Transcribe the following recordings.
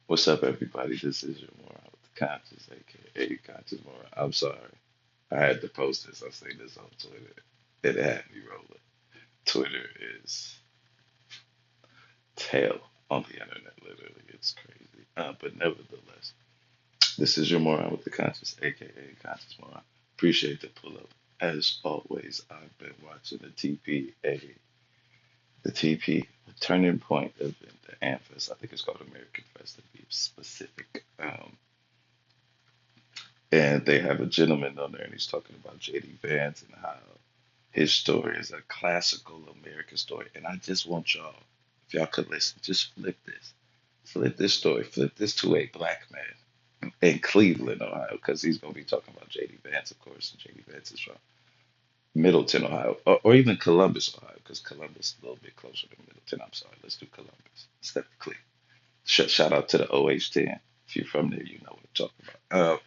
What's up, everybody? This is your Moron with the Conscious, aka Conscious Moron. I'm sorry. I had to post this. I say this on Twitter. It had me rolling. Twitter is tail on the internet, literally. It's crazy. But nevertheless, this is your Moron with the Conscious, aka Conscious Moron. Appreciate the pull up. As always, I've been watching the TP, Turning Point event, the AmFest. I think it's called American Fest to be specific. And they have a gentleman on there, and he's talking about JD Vance and how his story is a classical American story. And I just want y'all, if y'all could listen, just flip this story, flip this to a black man in Cleveland, Ohio, because he's going to be talking about JD Vance, of course. And JD Vance is from Middleton, Ohio, or even Columbus, Ohio, because Columbus is a little bit closer to Middleton. I'm sorry, let's do Columbus instead of Cleveland. Shout out to the OH10. If you're from there, you know what I'm talking about.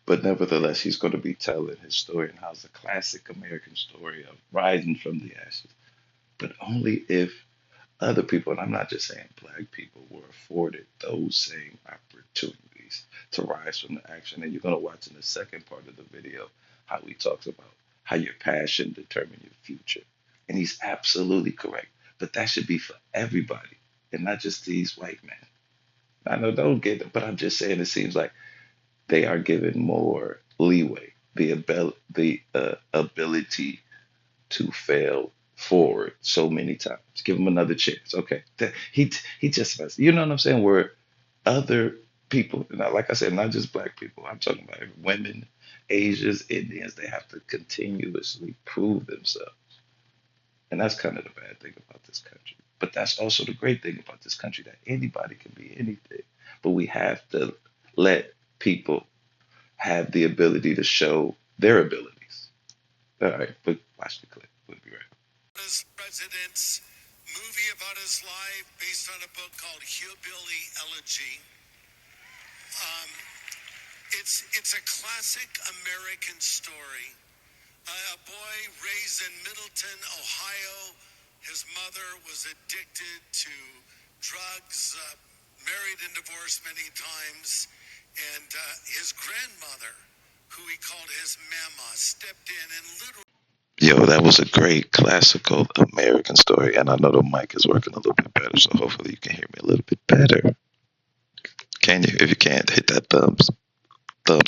But nevertheless, he's going to be telling his story and how it's a classic American story of rising from the ashes. But only if other people, and I'm not just saying black people, were afforded those same opportunities to rise from the action. And you're going to watch in the second part of the video how he talks about how your passion determines your future. And he's absolutely correct. But that should be for everybody and not just these white men. I know, don't get it, but I'm just saying it seems like they are given more leeway, the ability to fail forward so many times. Give them another chance. Okay, he just has, you know what I'm saying? Where other people, like I said, not just black people. I'm talking about women, Asians, Indians. They have to continuously prove themselves, and that's kind of the bad thing about this country. But that's also the great thing about this country that anybody can be anything. But we have to let people have the ability to show their abilities. All right, but watch the clip. We'll be right back. His president's movie about his life based on a book called Hillbilly Elegy. Um, it's a classic American story. A boy raised in Middleton, Ohio. His mother was addicted to drugs, married and divorced many times, and his grandmother, who he called his mama, stepped in and literally. Yo, that was a great classical American story, and I know the mic is working a little bit better, so hopefully you can hear me a little bit better. Can you? If you can't, hit that thumbs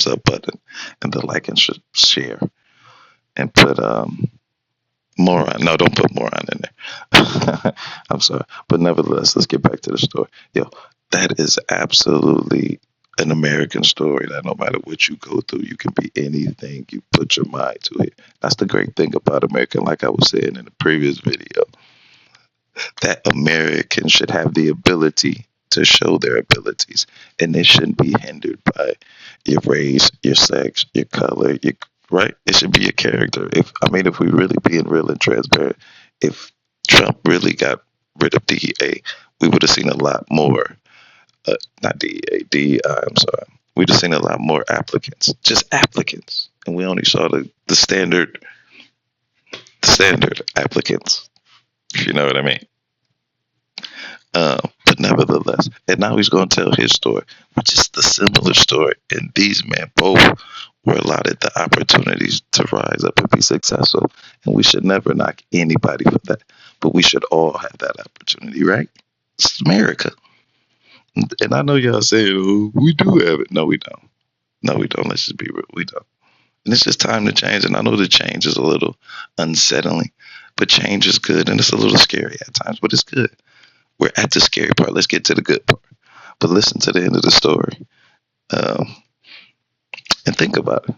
up button and the like and share and put more on. No, don't put more on in there. I'm sorry, but nevertheless, let's get back to the story. Yo, that is absolutely an American story that no matter what you go through, you can be anything you put your mind to it. That's the great thing about America. Like I was saying in the previous video, that Americans should have the ability to show their abilities, and they shouldn't be hindered by your race, your sex, your color, your right. It should be your character. If we really being real and transparent, if Trump really got rid of DEA, we would have seen a lot more. Not DEA, DEI. I'm sorry. We'd have seen a lot more applicants, just applicants, and we only saw the standard applicants. If you know what I mean. But nevertheless, and now he's going to tell his story, which is the similar story. And these men both were allotted the opportunities to rise up and be successful. And we should never knock anybody for that. But we should all have that opportunity, right? It's America. And I know y'all saying, oh, we do have it. No, we don't. No, we don't. Let's just be real. We don't. And it's just time to change. And I know the change is a little unsettling, but change is good. And it's a little scary at times, but it's good. We're at the scary part. Let's get to the good part. But listen to the end of the story, um, and think about it.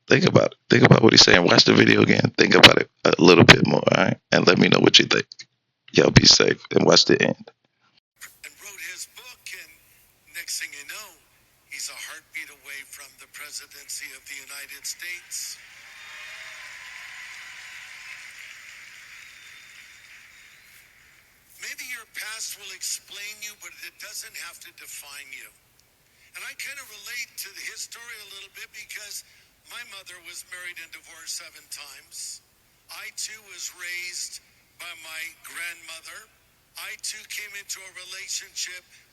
Think about it. Think about what he's saying. Watch the video again. Think about it a little bit more, all right? And let me know what you think. Y'all be safe and watch the end. And wrote his book, and next thing you know, he's a heartbeat away from the presidency of the United States. Maybe your past will explain you, but it doesn't have to define you. And I kind of relate to his story a little bit because my mother was married and divorced 7 times. I too was raised by my grandmother. I too came into a relationship